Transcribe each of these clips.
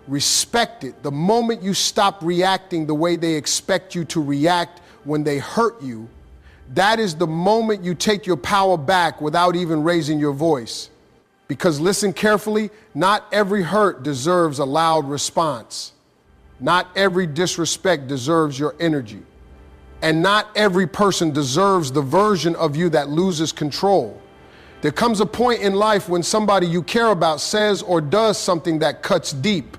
respect it. The moment you stop reacting the way they expect you to react when they hurt you, that is the moment you take your power back without even raising your voice. Because listen carefully, not every hurt deserves a loud response. Not every disrespect deserves your energy. And not every person deserves the version of you that loses control. There comes a point in life when somebody you care about says or does something that cuts deep,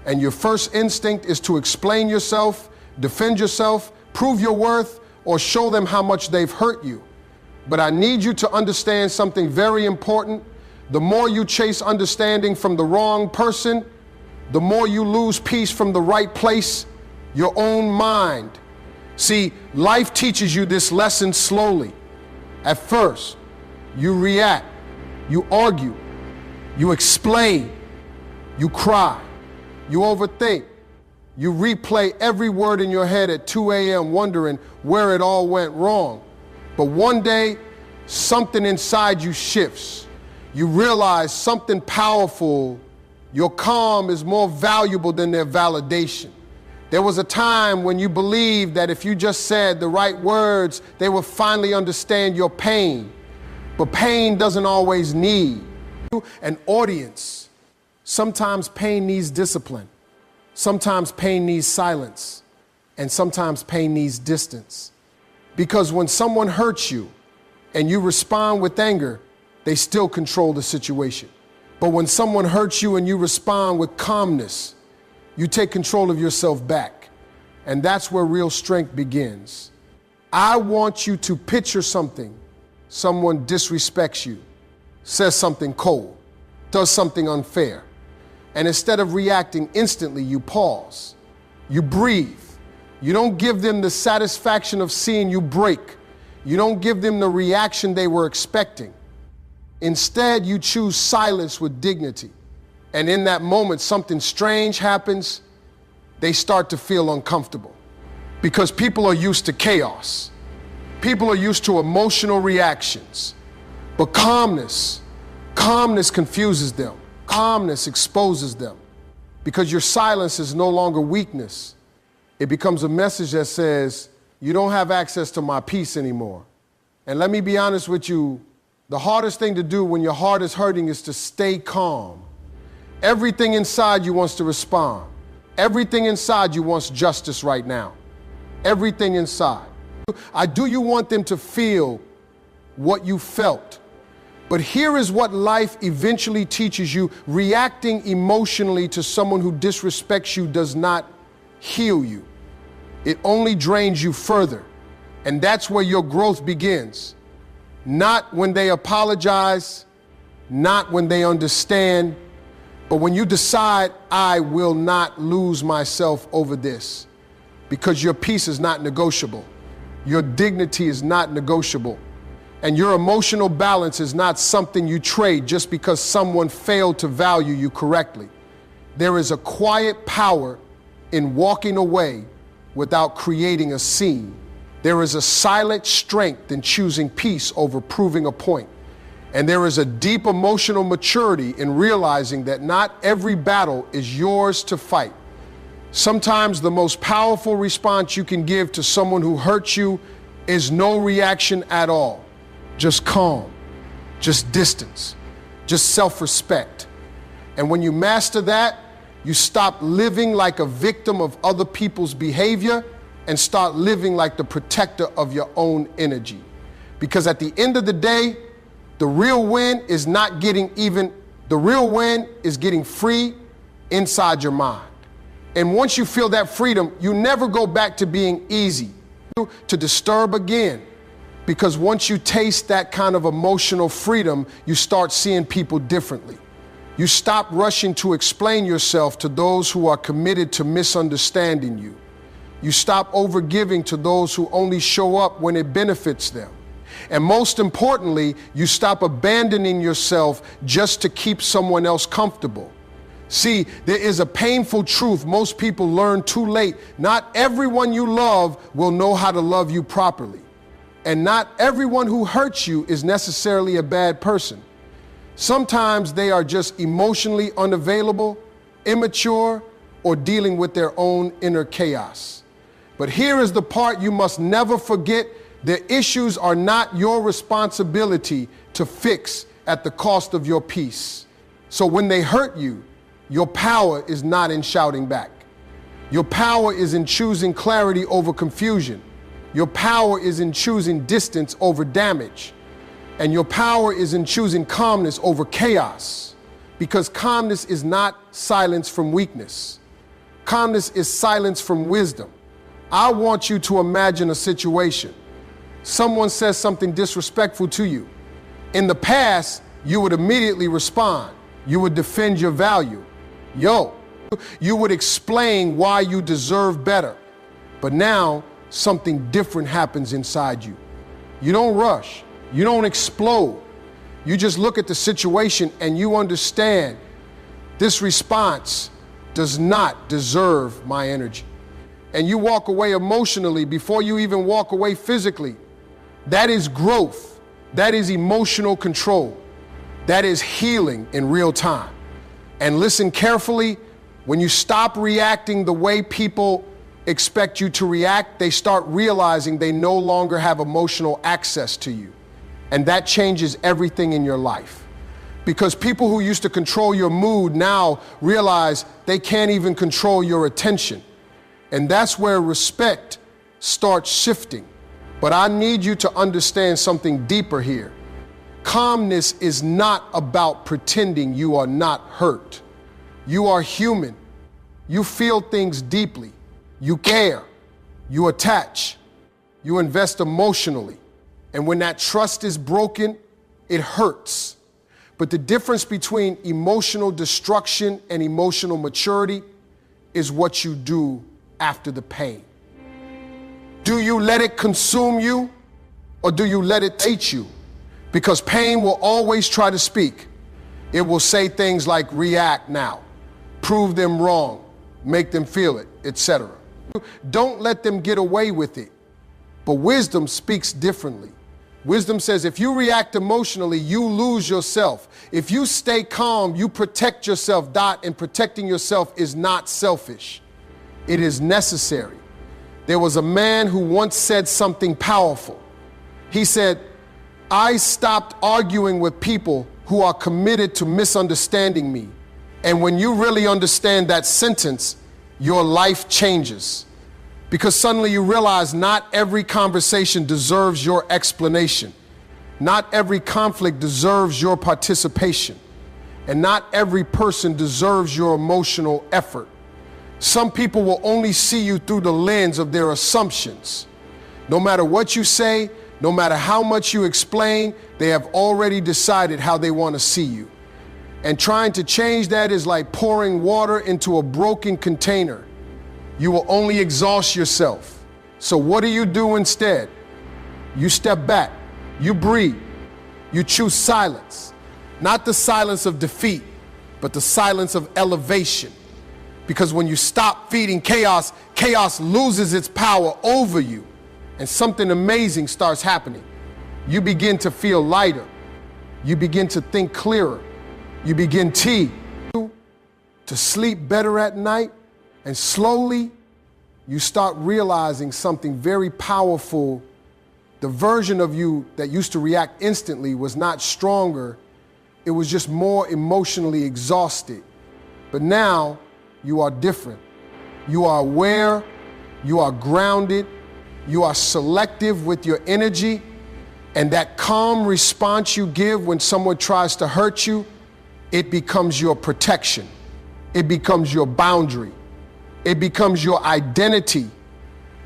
and your first instinct is to explain yourself, defend yourself, prove your worth, or show them how much they've hurt you. But I need you to understand something very important. The more you chase understanding from the wrong person, the more you lose peace from the right place, your own mind. See, life teaches you this lesson slowly. At first, you react, you argue, you explain, you cry, you overthink, you replay every word in your head at 2 a.m. wondering where it all went wrong. But one day, something inside you shifts. You realize something powerful. Your calm is more valuable than their validation. There was a time when you believed that if you just said the right words, they would finally understand your pain. But pain doesn't always need an audience. Sometimes pain needs discipline. Sometimes pain needs silence. And sometimes pain needs distance. Because when someone hurts you and you respond with anger, they still control the situation. But when someone hurts you and you respond with calmness, you take control of yourself back. And that's where real strength begins. I want you to picture something. Someone disrespects you, says something cold, does something unfair. And instead of reacting instantly, you pause, you breathe. You don't give them the satisfaction of seeing you break. You don't give them the reaction they were expecting. Instead, you choose silence with dignity. And in that moment, something strange happens. They start to feel uncomfortable because people are used to chaos. People are used to emotional reactions. But calmness confuses them. Calmness exposes them because your silence is no longer weakness. It becomes a message that says, you don't have access to my peace anymore. And let me be honest with you, the hardest thing to do when your heart is hurting is to stay calm. Everything inside you wants to respond. Everything inside you wants justice right now. Everything inside. Do you want them to feel what you felt? But here is what life eventually teaches you. Reacting emotionally to someone who disrespects you does not heal you. It only drains you further. And that's where your growth begins. Not when they apologize, not when they understand, but when you decide, I will not lose myself over this, because your peace is not negotiable. Your dignity is not negotiable. And your emotional balance is not something you trade just because someone failed to value you correctly. There is a quiet power in walking away without creating a scene. There is a silent strength in choosing peace over proving a point. And there is a deep emotional maturity in realizing that not every battle is yours to fight. Sometimes the most powerful response you can give to someone who hurts you is no reaction at all. Just calm, just distance, just self-respect. And when you master that, you stop living like a victim of other people's behavior and start living like the protector of your own energy. Because at the end of the day, the real win is getting free inside your mind. And once you feel that freedom, you never go back to being easy to disturb again. Because once you taste that kind of emotional freedom, you start seeing people differently. You stop rushing to explain yourself to those who are committed to misunderstanding you. You stop overgiving to those who only show up when it benefits them. And most importantly, you stop abandoning yourself just to keep someone else comfortable. See, there is a painful truth most people learn too late. Not everyone you love will know how to love you properly. And not everyone who hurts you is necessarily a bad person. Sometimes they are just emotionally unavailable, immature, or dealing with their own inner chaos. But here is the part you must never forget. The issues are not your responsibility to fix at the cost of your peace. So when they hurt you, your power is not in shouting back. Your power is in choosing clarity over confusion. Your power is in choosing distance over damage. And your power is in choosing calmness over chaos. Because calmness is not silence from weakness. Calmness is silence from wisdom. I want you to imagine a situation. Someone says something disrespectful to you. In the past, you would immediately respond. You would defend your value. You would explain why you deserve better. But now, something different happens inside you. You don't rush. You don't explode. You just look at the situation and you understand this response does not deserve my energy. And you walk away emotionally before you even walk away physically. That is growth. That is emotional control. That is healing in real time. And listen carefully, when you stop reacting the way people expect you to react, they start realizing they no longer have emotional access to you. And that changes everything in your life. Because people who used to control your mood now realize they can't even control your attention. And that's where respect starts shifting. But I need you to understand something deeper here. Calmness is not about pretending you are not hurt. You are human. You feel things deeply. You care. You attach. You invest emotionally. And when that trust is broken, it hurts. But the difference between emotional destruction and emotional maturity is what you do after the pain. Do you let it consume you, or do you let it teach you? Because pain will always try to speak. It will say things like react now, prove them wrong, make them feel it, etc. Don't let them get away with it. But wisdom speaks differently. Wisdom says if you react emotionally, you lose yourself. If you stay calm, you protect yourself, and protecting yourself is not selfish. It is necessary. There was a man who once said something powerful. He said, I stopped arguing with people who are committed to misunderstanding me. And when you really understand that sentence, your life changes. Because suddenly you realize not every conversation deserves your explanation. Not every conflict deserves your participation. And not every person deserves your emotional effort. Some people will only see you through the lens of their assumptions. No matter what you say, no matter how much you explain, they have already decided how they want to see you. And trying to change that is like pouring water into a broken container. You will only exhaust yourself. So what do you do instead? You step back, you breathe, you choose silence. Not the silence of defeat, but the silence of elevation. Because when you stop feeding chaos, chaos loses its power over you. And something amazing starts happening. You begin to feel lighter. You begin to think clearer. You begin to sleep better at night. And slowly, you start realizing something very powerful. The version of you that used to react instantly was not stronger. It was just more emotionally exhausted. But now, you are different. You are aware. You are grounded. You are selective with your energy. And that calm response you give when someone tries to hurt you, it becomes your protection. It becomes your boundary. It becomes your identity.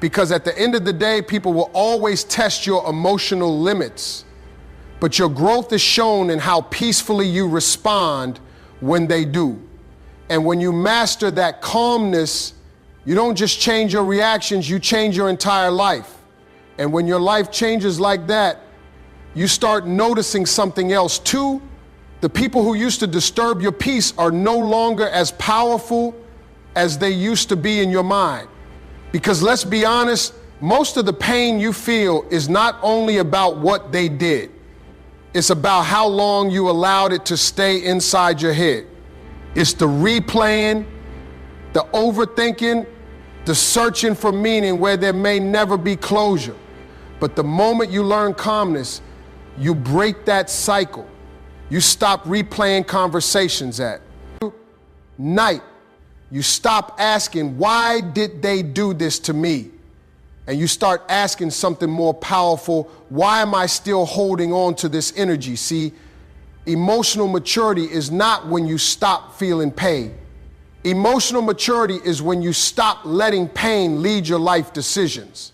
Because at the end of the day, people will always test your emotional limits. But your growth is shown in how peacefully you respond when they do. And when you master that calmness, you don't just change your reactions, you change your entire life. And when your life changes like that, you start noticing something else too. The people who used to disturb your peace are no longer as powerful as they used to be in your mind. Because let's be honest, most of the pain you feel is not only about what they did. It's about how long you allowed it to stay inside your head. It's the replaying, the overthinking, the searching for meaning where there may never be closure. But the moment you learn calmness, you break that cycle. You stop replaying conversations at night. You stop asking, why did they do this to me? And you start asking something more powerful. Why am I still holding on to this energy? See, emotional maturity is not when you stop feeling pain. Emotional maturity is when you stop letting pain lead your life decisions.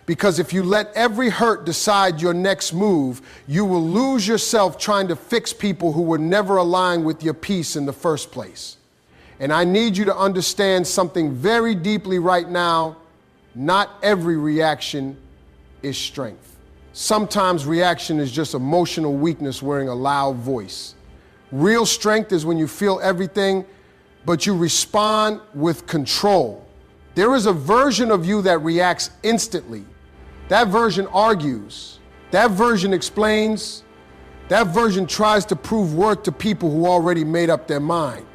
Because if you let every hurt decide your next move, you will lose yourself trying to fix people who were never aligned with your peace in the first place. And I need you to understand something very deeply right now. Not every reaction is strength. Sometimes reaction is just emotional weakness wearing a loud voice. Real strength is when you feel everything, but you respond with control. There is a version of you that reacts instantly. That version argues. That version explains. That version tries to prove worth to people who already made up their mind.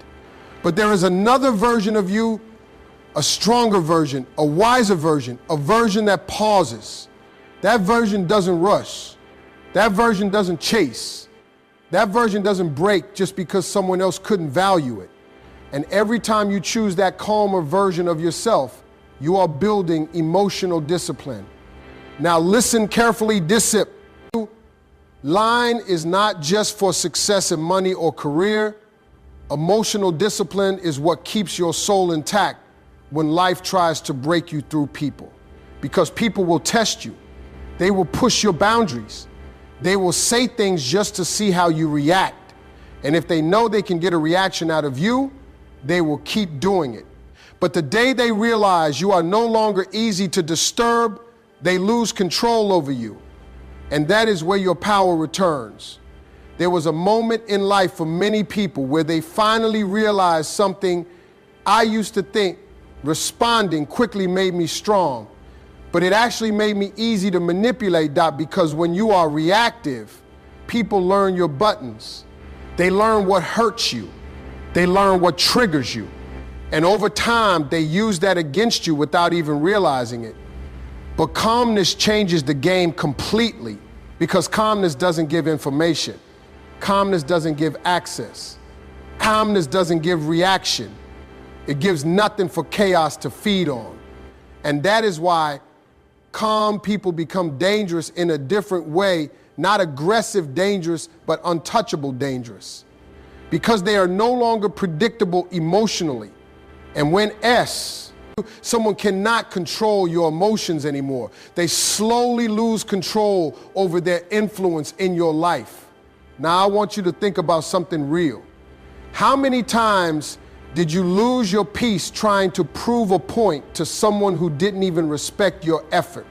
But there is another version of you, a stronger version, a wiser version, a version that pauses. That version doesn't rush. That version doesn't chase. That version doesn't break just because someone else couldn't value it. And every time you choose that calmer version of yourself, you are building emotional discipline. Now listen carefully, discipline line is not just for success in money or career. Emotional discipline is what keeps your soul intact when life tries to break you through people. Because people will test you. They will push your boundaries. They will say things just to see how you react. And if they know they can get a reaction out of you, they will keep doing it. But the day they realize you are no longer easy to disturb, they lose control over you. And that is where your power returns. There was a moment in life for many people where they finally realized something. I used to think responding quickly made me strong, but it actually made me easy to manipulate, Doc, because when you are reactive, people learn your buttons. They learn what hurts you. They learn what triggers you. And over time, they use that against you without even realizing it. But calmness changes the game completely, because calmness doesn't give information. Calmness doesn't give access. Calmness doesn't give reaction. It gives nothing for chaos to feed on. And that is why calm people become dangerous in a different way, not aggressive dangerous, but untouchable dangerous. Because they are no longer predictable emotionally. And when someone cannot control your emotions anymore, they slowly lose control over their influence in your life. Now I want you to think about something real. How many times did you lose your peace trying to prove a point to someone who didn't even respect your effort?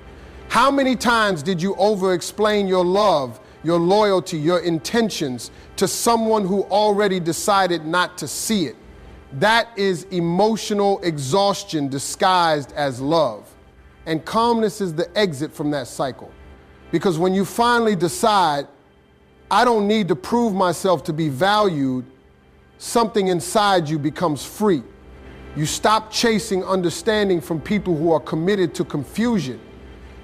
How many times did you over-explain your love, your loyalty, your intentions to someone who already decided not to see it? That is emotional exhaustion disguised as love. And calmness is the exit from that cycle. Because when you finally decide, I don't need to prove myself to be valued, something inside you becomes free. You stop chasing understanding from people who are committed to confusion.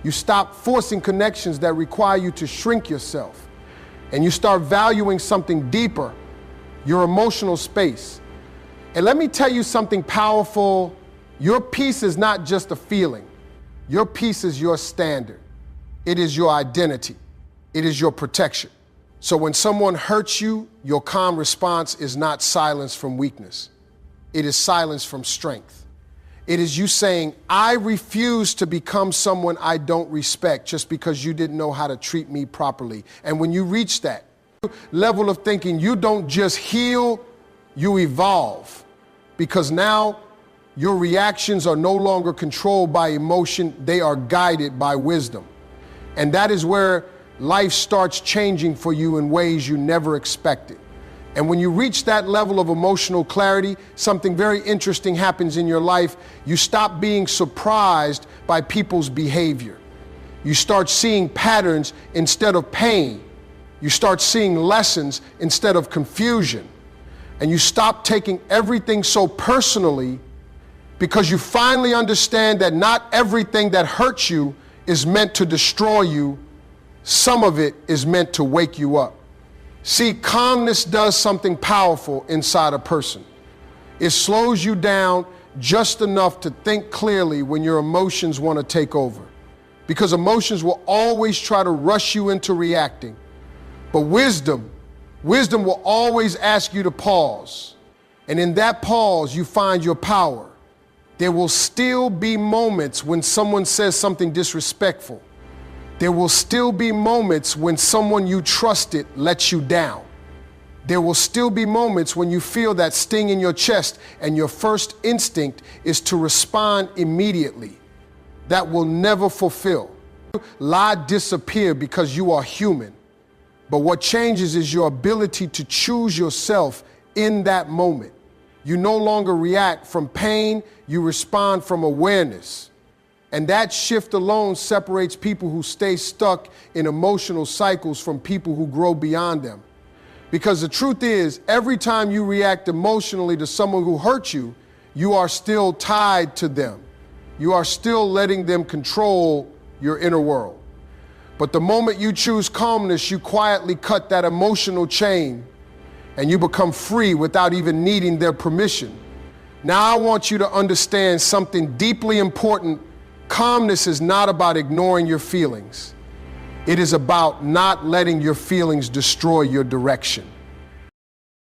You stop forcing connections that require you to shrink yourself. And you start valuing something deeper, your emotional space. And let me tell you something powerful. Your peace is not just a feeling. Your peace is your standard. It is your identity. It is your protection. So when someone hurts you, your calm response is not silence from weakness. It is silence from strength. It is you saying, I refuse to become someone I don't respect just because you didn't know how to treat me properly. And when you reach that level of thinking, you don't just heal, you evolve. Because now your reactions are no longer controlled by emotion, they are guided by wisdom. And that is where life starts changing for you in ways you never expected. And when you reach that level of emotional clarity, something very interesting happens in your life. You stop being surprised by people's behavior. You start seeing patterns instead of pain. You start seeing lessons instead of confusion. and you stop taking everything so personally, because you finally understand that not everything that hurts you is meant to destroy you. Some of it is meant to wake you up. See, calmness does something powerful inside a person. It slows you down just enough to think clearly when your emotions want to take over. Because emotions will always try to rush you into reacting. But wisdom will always ask you to pause. And in that pause, you find your power. There will still be moments when someone says something disrespectful. There will still be moments when someone you trusted lets you down. There will still be moments when you feel that sting in your chest and your first instinct is to respond immediately. That will never fulfill. Lie disappear because you are human. But what changes is your ability to choose yourself in that moment. You no longer react from pain, you respond from awareness. And that shift alone separates people who stay stuck in emotional cycles from people who grow beyond them. Because the truth is, every time you react emotionally to someone who hurt you, you are still tied to them. You are still letting them control your inner world. But the moment you choose calmness, you quietly cut that emotional chain and you become free without even needing their permission. Now I want you to understand something deeply important. Calmness is not about ignoring your feelings. It is about not letting your feelings destroy your direction.